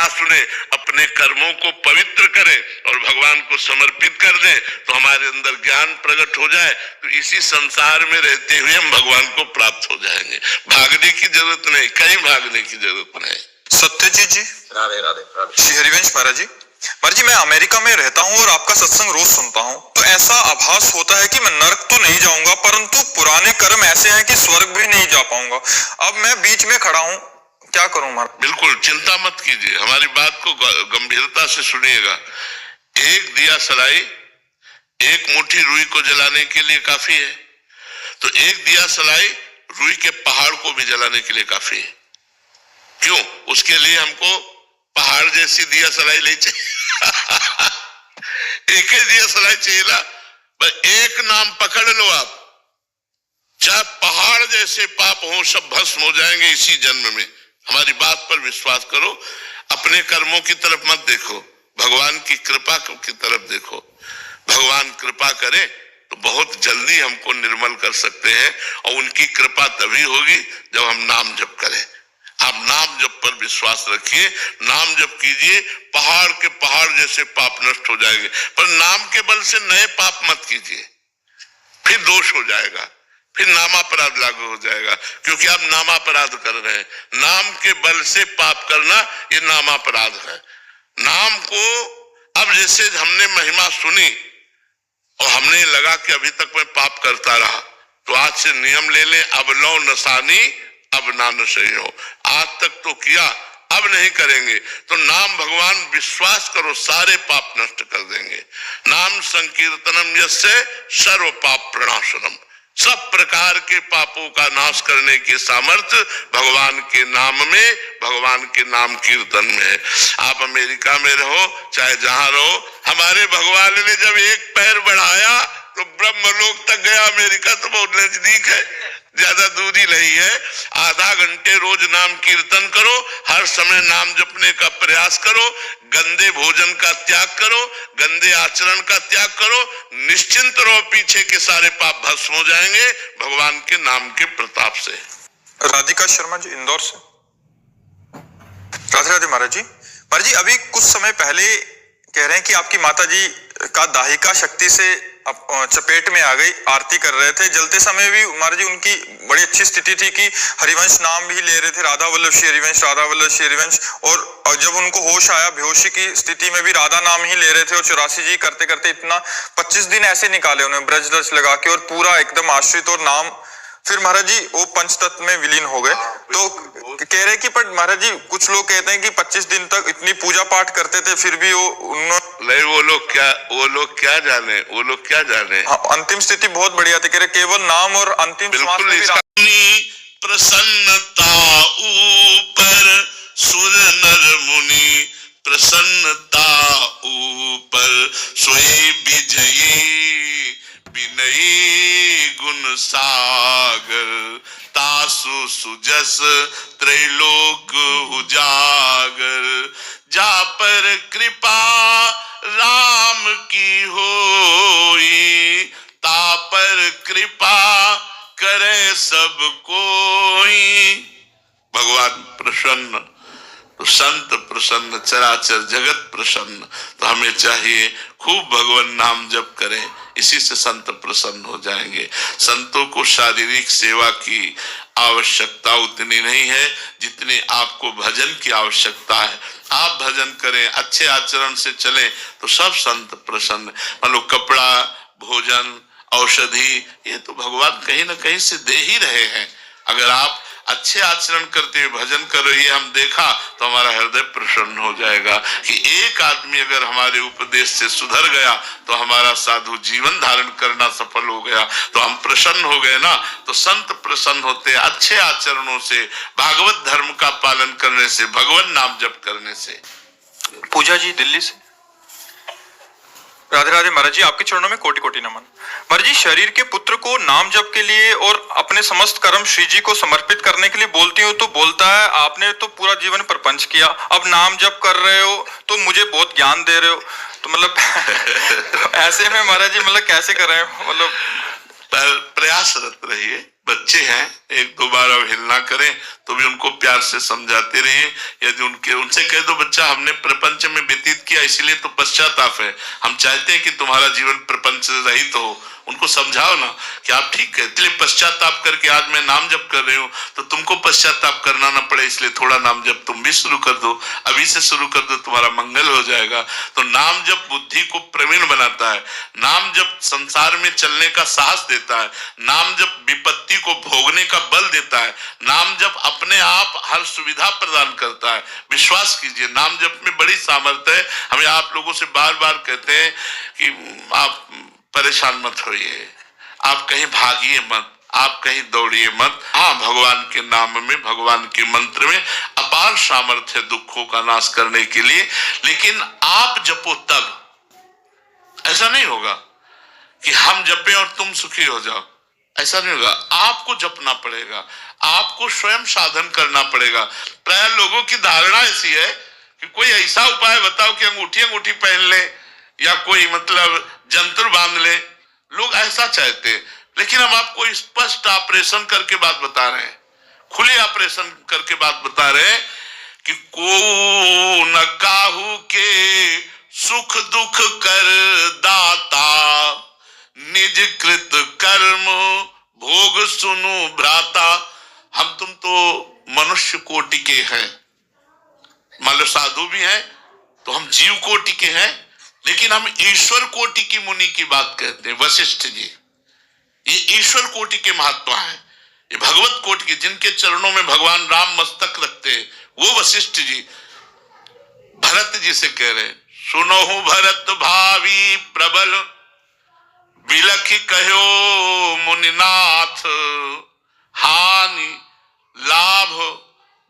सलाह सुने, अपने कर्मों को पवित्र करें और भगवान को समर्पित कर दें, तो हमारे अंदर ज्ञान प्रकट हो जाए, तो इसी संसार में रहते हुए हम भगवान को प्राप्त हो जाएंगे। भागने की जरूरत नहीं, कहीं भागने की जरूरत नहीं। सत्यजीत जी, राधे राधे राधे। श्री हरिवंश महाराज जी, मैं अमेरिका में रहता हूँ और आपका सत्संग रोज सुनता हूँ, तो ऐसा आभास होता है कि मैं नरक तो नहीं जाऊंगा, परंतु पुराने कर्म ऐसे हैं कि स्वर्ग भी नहीं जा पाऊंगा। अब मैं बीच में खड़ा हूँ, क्या करूं महाराज? बिल्कुल चिंता मत कीजिए, हमारी बात को गंभीरता से सुनिएगा। एक दिया सलाई एक मुट्ठी रुई को जलाने के लिए काफी है, तो एक दिया सलाई रुई के पहाड़ को भी जलाने के लिए काफी है। क्यों? उसके लिए हमको पहाड़ जैसी दिया सलाई नहीं चाहिए एक ही दिया सलाई चाहिए ना, बस एक नाम पकड़ लो आप, चाहे पहाड़ जैसे पाप हो सब भस्म हो जाएंगे इसी जन्म में। हमारी बात पर विश्वास करो, अपने कर्मों की तरफ मत देखो, भगवान की कृपा की तरफ देखो। भगवान कृपा करे तो बहुत जल्दी हमको निर्मल कर सकते हैं, और उनकी कृपा तभी होगी जब हम नाम जप करें। आप नाम जप पर विश्वास रखिए, नाम जप कीजिए, पहाड़ के पहाड़ जैसे पाप नष्ट हो जाएंगे। पर नाम के बल से नए पाप मत कीजिए, फिर दोष हो जाएगा, फिर नामापराध लागू हो जाएगा, क्योंकि आप नामापराध कर रहे हैं। नाम के बल से पाप करना ये नामापराध है। नाम को अब जैसे हमने महिमा सुनी और हमने लगा कि अभी तक मैं पाप करता रहा, तो आज से नियम ले लें, अब लो नसानी अब ना नशे हो। आज तक तो किया, अब नहीं करेंगे, तो नाम भगवान विश्वास करो सारे पाप नष्ट कर देंगे। नाम संकीर्तनम यस्य सर्व पाप प्रणाशनम, सब प्रकार के पापों का नाश करने के सामर्थ्य भगवान के नाम में, भगवान के नाम कीर्तन में है। आप अमेरिका में रहो चाहे जहां रहो, हमारे भगवान ने जब एक पैर बढ़ाया तो ब्रह्मलोक तक गया। अमेरिका तो बहुत नजदीक है, ज्यादा दूरी नहीं है। आधा घंटे रोज नाम कीर्तन करो, हर समय नाम जपने का प्रयास करो, गंदे भोजन का त्याग करो, गंदे आचरण का त्याग करो, निश्चिंत रहो, पीछे के सारे पाप भस्म हो जाएंगे भगवान के नाम के प्रताप से। राधिका शर्मा जी, इंदौर से। राधे राधे महाराज जी। महाराज जी, अभी कुछ समय पहले कह रहे हैं कि आपकी माता जी का दाहिका शक्ति से चपेट में आ गई, आरती कर रहे थे, जलते समय भी महाराज जी उनकी बड़ी अच्छी स्थिति थी कि हरिवंश नाम भी ले रहे थे, राधा वल्लभ श्री हरिवंश, राधा वल्लभ श्री हरिवंश, और जब उनको होश आया बेहोशी की स्थिति में भी राधा नाम ही ले रहे थे, और 84 जी करते करते इतना 25 दिन ऐसे निकाले उन्होंने ब्रज दर्श लगा के, और पूरा एकदम आश्रित और नाम, फिर महाराज जी वो पंचतत्व में विलीन हो गए। तो कह रहे कि पर महाराज जी कुछ लोग कहते हैं कि 25 दिन तक इतनी पूजा पाठ करते थे, फिर भी वो नहीं, वो लोग क्या जाने, वो लोग क्या जाने। हाँ, अंतिम स्थिति बहुत बढ़िया थी, कह रहे केवल नाम और अंतिम श्वास में भी प्रसन्नता ऊपर सुर नर मुनि, प्रसन्नता ऊपर सोई विजयी, विनयी गुण सागर, तासु सुजस त्रैलोक उजागर, जा पर कृपा राम की होई, ता पर कृपा करे सब कोई। भगवान प्रसन्न तो संत प्रसन्न, चराचर जगत प्रसन्न। तो हमें चाहिए खूब भगवान नाम जप करें, इसी से संत प्रसन्न हो जाएंगे। संतों को शारीरिक सेवा की आवश्यकता उतनी नहीं है जितनी आपको भजन की आवश्यकता है। आप भजन करें, अच्छे आचरण से चलें, तो सब संत प्रसन्न। मान लो कपड़ा, भोजन, औषधि, ये तो भगवान कहीं ना कहीं से दे ही रहे हैं। अगर आप अच्छे आचरण करते हुए भजन करो, ये हम देखा तो हमारा हृदय प्रसन्न हो जाएगा कि एक आदमी अगर हमारे उपदेश से सुधर गया तो हमारा साधु जीवन धारण करना सफल हो गया, तो हम प्रसन्न हो गए ना। तो संत प्रसन्न होते हैं अच्छे आचरणों से, भागवत धर्म का पालन करने से, भगवान नाम जप करने से। पूजा जी दिल्ली से। राधे राधे महाराज जी, आपके चरणों में कोटि कोटि नमन। महाराज जी, शरीर के पुत्र को नाम जप के लिए और अपने समस्त कर्म श्री जी को समर्पित करने के लिए बोलती हूँ तो बोलता है आपने तो पूरा जीवन प्रपंच किया, अब नाम जप कर रहे हो तो मुझे बहुत ज्ञान दे रहे हो, तो मतलब ऐसे में महाराज जी मतलब कैसे कर रहे हो, मतलब प्रयासरत रहिए, बच्चे हैं, एक दो बार अवहेलना ना करें तो भी उनको प्यार से समझाते रहिए। यदि उनसे कह दो बच्चा हमने प्रपंच में व्यतीत किया इसलिए तो पश्चाताप है, हम चाहते हैं कि तुम्हारा जीवन प्रपंच से रहित हो, उनको समझाओ ना कि आप ठीक है, इसलिए पश्चाताप करके आज मैं नाम जप कर रही हूँ तो तुमको पश्चाताप करना ना पड़े, इसलिए थोड़ा नाम जप तुम भी शुरू कर दो, अभी से शुरू कर दो, तुम्हारा मंगल हो जाएगा। तो नाम जप बुद्धि को प्रवीण बनाता है, नाम जप संसार में चलने का साहस देता है, नाम जप विपत्ति को भोगने का बल देता है, नाम जप अपने आप हर सुविधा प्रदान करता है। विश्वास कीजिए नाम जप में बड़ी सामर्थ्य है। हमें आप लोगों से बार बार कहते हैं कि आप परेशान मत होइए, आप कहीं भागिए मत, आप कहीं दौड़िए मत। हाँ, भगवान के नाम में, भगवान के मंत्र में अपार सामर्थ्य है दुखों का नाश करने के लिए, लेकिन आप जपो तब। ऐसा नहीं होगा कि हम जपें और तुम सुखी हो जाओ, ऐसा नहीं होगा। आपको जपना पड़ेगा, आपको स्वयं साधन करना पड़ेगा। प्राय लोगों की धारणा ऐसी है कि कोई ऐसा उपाय बताओ कि अंगूठी अंगूठी पहन ले या कोई मतलब जंतर बांध ले, लोग ऐसा चाहते हैं। लेकिन हम आपको स्पष्ट ऑपरेशन करके बात बता रहे हैं, खुले ऑपरेशन करके बात बता रहे हैं कि को न काहू के सुख दुख कर दाता, निज कृत कर्म भोग सुनु भ्राता। हम तुम तो मनुष्य कोटि के हैं, मान लो साधु भी हैं तो हम जीव कोटि के हैं, लेकिन हम ईश्वर कोटि की मुनि की बात कहते हैं। वशिष्ठ जी ये ईश्वर कोटि के महात्मा हैं, ये भगवत कोटि के, जिनके चरणों में भगवान राम मस्तक रखते हैं, वो वशिष्ठ जी भरत जी से कह रहे, सुनो भरत भावी प्रबल, बिलखि कहो मुनिनाथ, हानि लाभ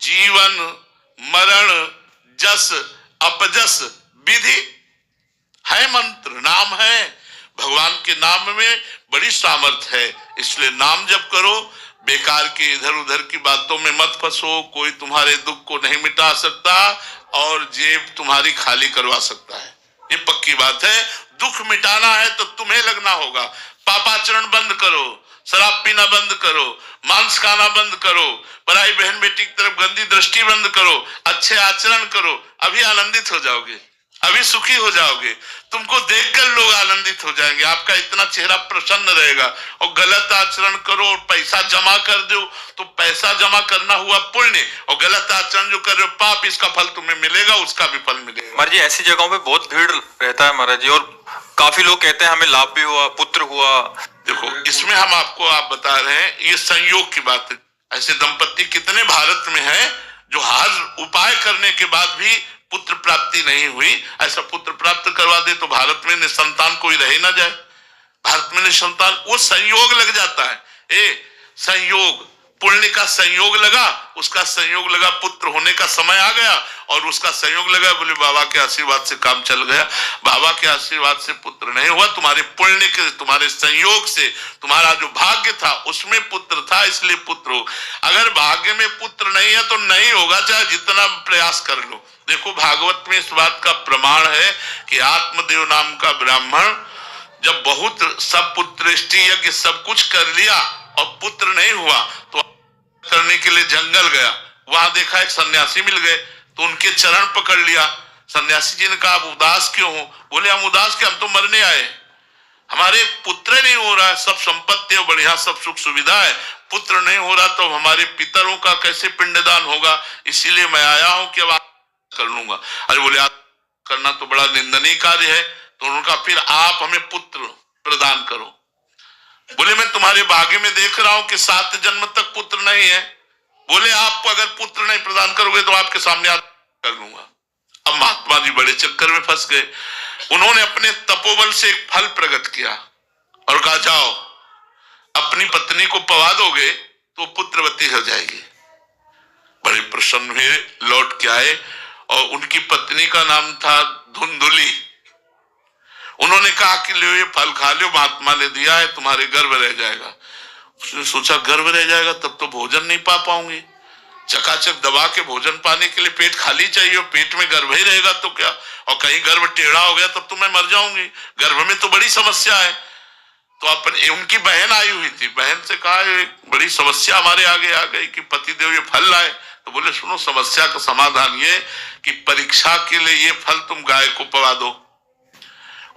जीवन मरण जस अपजस विधि। है मंत्र, नाम है, भगवान के नाम में बड़ी सामर्थ्य है, इसलिए नाम जप करो। बेकार के इधर उधर की बातों में मत फंसो, कोई तुम्हारे दुख को नहीं मिटा सकता और जेब तुम्हारी खाली करवा सकता है, ये पक्की बात है। दुख मिटाना है तो तुम्हें लगना होगा। पापाचरण बंद करो, शराब पीना बंद करो, मांस खाना बंद करो, पराई बहन बेटी की तरफ गंदी दृष्टि बंद करो, अच्छे आचरण करो, अभी आनंदित हो जाओगे, अभी सुखी हो जाओगे। तुमको देखकर लोग आनंदित हो जाएंगे, आपका इतना चेहरा प्रसन्न रहेगा। और गलत आचरण करो और पैसा जमा कर दो तो पैसा जमा करना हुआ पुण्य, और गलत आचरण जो कर रहे हो पाप, इसका फल तुम्हें मिलेगा, उसका भी फल मिलेगा। महाराज जी ऐसी जगहों पे बहुत भीड़ रहता है महाराज जी, और काफी लोग कहते हैं हमें लाभ भी हुआ, पुत्र हुआ। देखो इसमें हम आपको आप बता रहे हैं, ये संयोग की बात है। ऐसे दंपत्ति कितने भारत में हैं जो हर उपाय करने के बाद भी पुत्र प्राप्ति नहीं हुई। ऐसा पुत्र प्राप्त करवा दे तो भारत में निसंतान कोई रह ना जाए, भारत में निसंतान, वो संयोग लग जाता है। संयोग, पुण्य का संयोग लगा, उसका संयोग लगा, पुत्र होने का समय आ गया, और उसका संयोग लगा, बोले बाबा के आशीर्वाद से काम चल गया। बाबा के आशीर्वाद से पुत्र नहीं हुआ, तुम्हारे पुण्य के, तुम्हारे संयोग से, तुम्हारा जो भाग्य था उसमें पुत्र था, इसलिए पुत्र हो। अगर भाग्य में पुत्र नहीं है तो नहीं होगा, चाहे जितना प्रयास कर लो। देखो भागवत में इस बात का प्रमाण है कि आत्मदेव नाम का ब्राह्मण जब बहुत सब पुत्रेष्टि यज्ञ सब कुछ कर लिया और पुत्र नहीं हुआ तो करने के लिए जंगल गया, वहां देखा एक सन्यासी मिल गए तो उनके चरण पकड़ लिया। सन्यासी जी ने कहा आप उदास क्यों हो? बोले हम उदास के, हम तो मरने आए, हमारे पुत्र नहीं हो रहा है, सब संपत्ति है बढ़िया, सब सुख सुविधा है, पुत्र नहीं हो रहा तो हमारे पितरों का कैसे पिंडदान होगा, इसीलिए मैं आया हूं कि अब कर लूंगा। अरे बोले आप करना तो बड़ा निंदनीय कार्य है। तो उनका फिर आप हमें पुत्र प्रदान करो। बोले मैं तुम्हारे भाग्य में देख रहा हूं कि 7 जन्म तक पुत्र नहीं है। बोले आप अगर पुत्र नहीं प्रदान करोगे तो आपके सामने कर लूंगा। अब महात्मा जी बड़े चक्कर में फंस गए। उन्होंने अपने तपोबल से एक फल प्रकट किया और कहा जाओ अपनी पत्नी को पवा दोगे तो पुत्रवती हो जाएगी। बड़े प्रसन्न हुए, लौट के आए और उनकी पत्नी का नाम था धुंधुली। उन्होंने कहा कि लो ये फल खा लो, महात्मा ने दिया है, तुम्हारे गर्भ रह जाएगा। उसने सोचा गर्भ रह जाएगा तब तो भोजन नहीं पा पाऊंगी, चकाचक दबा के भोजन पाने के लिए पेट खाली चाहिए, पेट में गर्भ ही रहेगा तो क्या, और कहीं गर्भ टेढ़ा हो गया तब तो मैं मर जाऊंगी, गर्भ में तो बड़ी समस्या है। तो अपने उनकी बहन आई हुई थी, बहन से कहा एक बड़ी समस्या हमारे आगे आ गई कि पतिदेव ये फल लाए। तो बोले सुनो, समस्या का समाधान ये कि परीक्षा के लिए ये फल तुम गाय को पवा दो,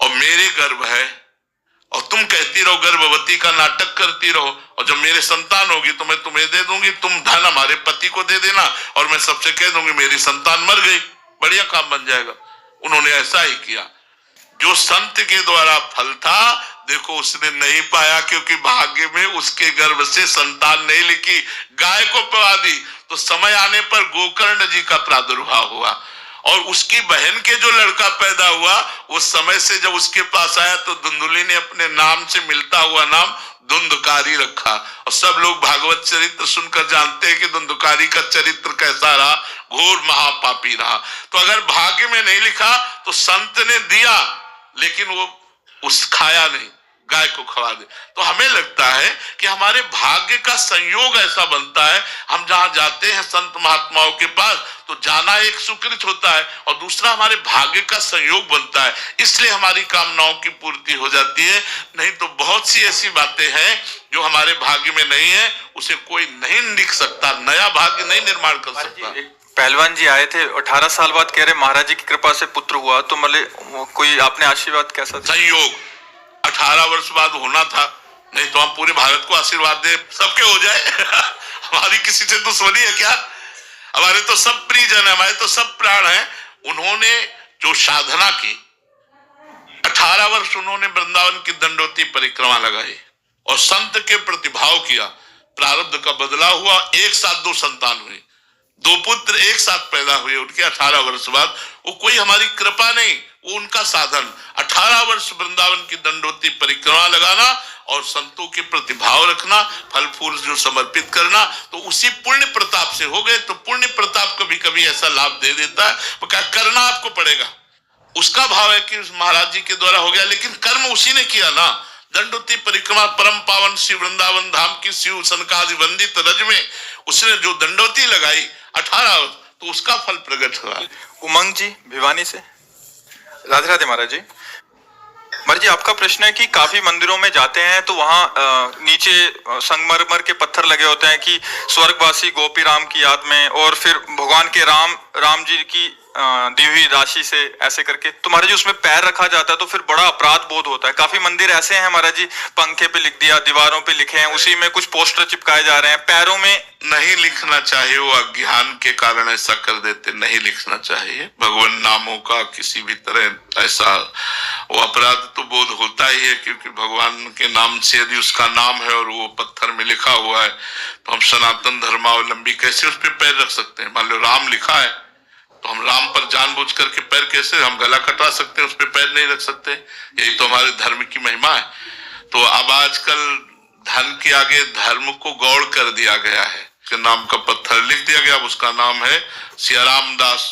और मेरे गर्भ है और तुम कहती रहो, गर्भवती का नाटक करती रहो, और जब मेरे संतान होगी तो मैं तुम्हें दे दूंगी, तुम धन हमारे पति को दे देना, और मैं सबसे कह दूंगी मेरी संतान मर गई, बढ़िया काम बन जाएगा। उन्होंने ऐसा ही किया। जो संत के द्वारा फल था, देखो उसने नहीं पाया, क्योंकि भाग्य में उसके गर्भ से संतान नहीं लिखी, गाय को पवा दी। तो समय आने पर गोकर्ण जी का प्रादुर्भाव हुआ, और उसकी बहन के जो लड़का पैदा हुआ, उस समय से जब उसके पास आया तो धुंधुली ने अपने नाम से मिलता हुआ नाम धुंधकारी रखा। और सब लोग भागवत चरित्र सुनकर जानते हैं कि धुंधकारी का चरित्र कैसा रहा, घोर महापापी रहा। तो अगर भाग्य में नहीं लिखा तो संत ने दिया, लेकिन वो उस खाया नहीं, गाय को खवा दे। तो हमें लगता है कि हमारे भाग्य का संयोग ऐसा बनता है, हम जहां जाते हैं संत महात्माओं के पास, तो जाना एक सुकृत होता है, और दूसरा हमारे भाग्य का संयोग बनता है, इसलिए हमारी कामनाओं की पूर्ति हो जाती है। नहीं तो बहुत सी ऐसी बातें हैं जो हमारे भाग्य में नहीं है, उसे कोई नहीं लिख सकता, नया भाग्य नहीं निर्माण कर सकता। पहलवान जी आए थे, 18 साल बाद कह रहे महाराज जी की कृपा से पुत्र हुआ, तो मतलब कोई आपने आशीर्वाद कैसा था? संयोग 18 वर्ष बाद होना था, नहीं तो हम पूरे भारत को आशीर्वाद दे सबके हो जाए। हमारी किसी से दुश्मनी है क्या? हमारे तो सब प्रियजन है, हमारे तो सब प्राण है। उन्होंने जो साधना की, 18 वर्ष उन्होंने वृंदावन की दंडोती परिक्रमा लगाई और संत के प्रतिभाव किया, प्रारब्ध का बदलाव हुआ, एक साथ 2 संतान हुई, 2 पुत्र एक साथ पैदा हुए उनके 18 वर्ष बाद। वो कोई हमारी कृपा नहीं, वो उनका साधन। 18 वर्ष वृंदावन की दंडोती परिक्रमा लगाना और संतों के प्रतिभाव रखना, फल फूल जो समर्पित करना, तो उसी पुण्य प्रताप से हो गए। तो पुण्य प्रताप कभी कभी ऐसा लाभ दे देता है, वो क्या करना आपको पड़ेगा। उसका भाव है कि महाराज जी के द्वारा हो गया, लेकिन कर्म उसी ने किया ना। दंडोती परिक्रमा परम पावन श्री वृंदावन धाम की शिव सनकादि वंदित रज में उसने जो दंडोती लगाई 18, तो उसका फल प्रकट हुआ। उमंग जी भिवानी से, राधे राधे महाराज जी। महाराज जी आपका प्रश्न है कि काफी मंदिरों में जाते हैं तो वहाँ नीचे संगमरमर के पत्थर लगे होते हैं कि स्वर्गवासी गोपी राम की याद में, और फिर भगवान के राम जी की दी हुई राशि से ऐसे करके, तो महाराज जी उसमें पैर रखा जाता है तो फिर बड़ा अपराध बोध होता है। काफी मंदिर ऐसे हैं महाराज जी, पंखे पे लिख दिया, दीवारों पे लिखे हैं, उसी में कुछ पोस्टर चिपकाए जा रहे हैं, पैरों में नहीं लिखना चाहिए। वो अज्ञान के कारण ऐसा कर देते, नहीं लिखना चाहिए। भगवान नामों का किसी भी तरह ऐसा वो अपराध तो बोध होता ही है, क्योंकि भगवान के नाम से यदि उसका नाम है और वो पत्थर में लिखा हुआ है, तो हम सनातन धर्मावलंबी कैसे उस पर पैर रख सकते हैं? मान लो राम लिखा है तो हम राम पर जानबूझ करके पैर कैसे, हम गला कटवा सकते हैं, उस पर पैर नहीं रख सकते। यही तो हमारे धर्म की महिमा है। तो अब आजकल धन के आगे धर्म को गौड़ कर दिया गया है, उसके नाम का पत्थर लिख दिया गया, अब उसका नाम है सियाराम दास,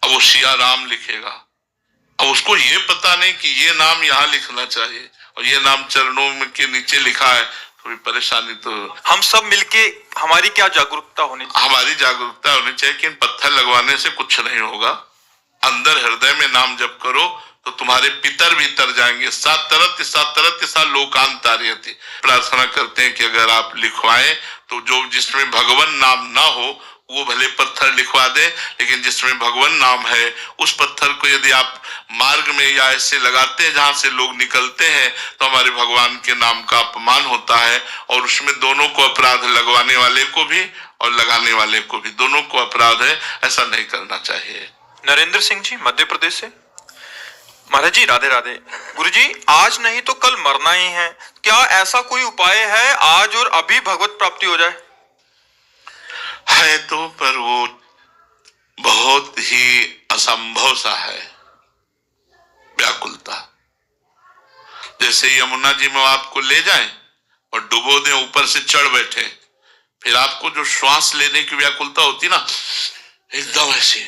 अब वो सिया राम लिखेगा। अब उसको ये पता नहीं कि ये नाम यहाँ लिखना चाहिए और ये नाम चरणों में के नीचे लिखा है, थोड़ी परेशानी। तो हम सब मिलके हमारी क्या जागरूकता होनी चाहिए? हमारी जागरूकता होनी चाहिए कि इन पत्थर लगवाने से कुछ नहीं होगा। अंदर हृदय में नाम जप करो तो तुम्हारे पितर भी तर जाएंगे। सात तरत लोकांतार्यति। प्रार्थना करते हैं कि अगर आप लिखवाएं तो जो जिसमें भगवान नाम ना हो वो भले पत्थर लिखवा दे, लेकिन जिसमें भगवान नाम है उस पत्थर को यदि आप मार्ग में या ऐसे लगाते हैं जहां से लोग निकलते हैं, तो हमारे भगवान के नाम का अपमान होता है, और उसमें दोनों को अपराध, लगवाने वाले को भी और लगाने वाले को भी, दोनों को अपराध है। ऐसा नहीं करना चाहिए। नरेंद्र सिंह जी मध्य प्रदेश से, महाराज जी राधे राधे। गुरु जी आज नहीं तो कल मरना ही है, क्या ऐसा कोई उपाय है आज और अभी भगवत प्राप्ति हो जाए? है तो, पर वो बहुत ही असंभव सा है, व्याकुलता। जैसे यमुना जी में आपको ले जाएं और डुबो दें, ऊपर से चढ़ बैठे, फिर आपको जो श्वास लेने की व्याकुलता होती ना, एकदम ऐसे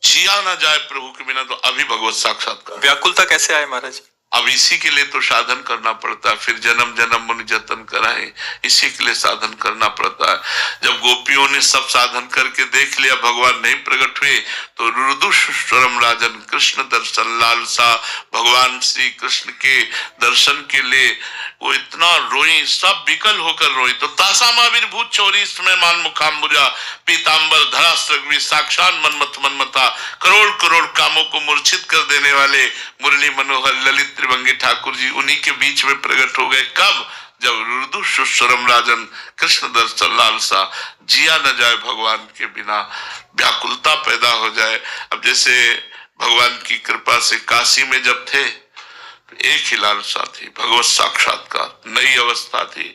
जिया ना जाए प्रभु के बिना, तो अभी भगवत साक्षात्कार। व्याकुलता कैसे आए महाराज? अब इसी के लिए तो साधन करना पड़ता है, फिर जन्म जन्म मुनि जतन कराए, इसी के लिए साधन करना पड़ता है। जब गोपियों ने सब साधन करके देख लिया भगवान नहीं प्रकट हुए, तो रुदुषरम राजन कृष्ण दर्शन लालसा, भगवान श्री कृष्ण के दर्शन के लिए वो इतना रोई, सब विकल होकर रोई। तो तासामाविर्भूत चौरी समय मान मुखाम्बुजा पीतांबर धरा सृग्वी साक्षात मनमथ मनमथा, करोड़ करोड़ कामों को मूर्छित कर देने वाले मुरली मनोहर ललित त्रिभंगी ठाकुर जी उन्हीं के बीच में प्रकट हो गए। कब? जब रुदु सुस्वरम राजन कृष्ण दर्शन लालसा, जिया न जाए भगवान के बिना, व्याकुलता पैदा हो जाए। अब जैसे भगवान की कृपा से काशी में जब थे, एक ही लालसा थी, भगवत साक्षात्कार, नई अवस्था थी।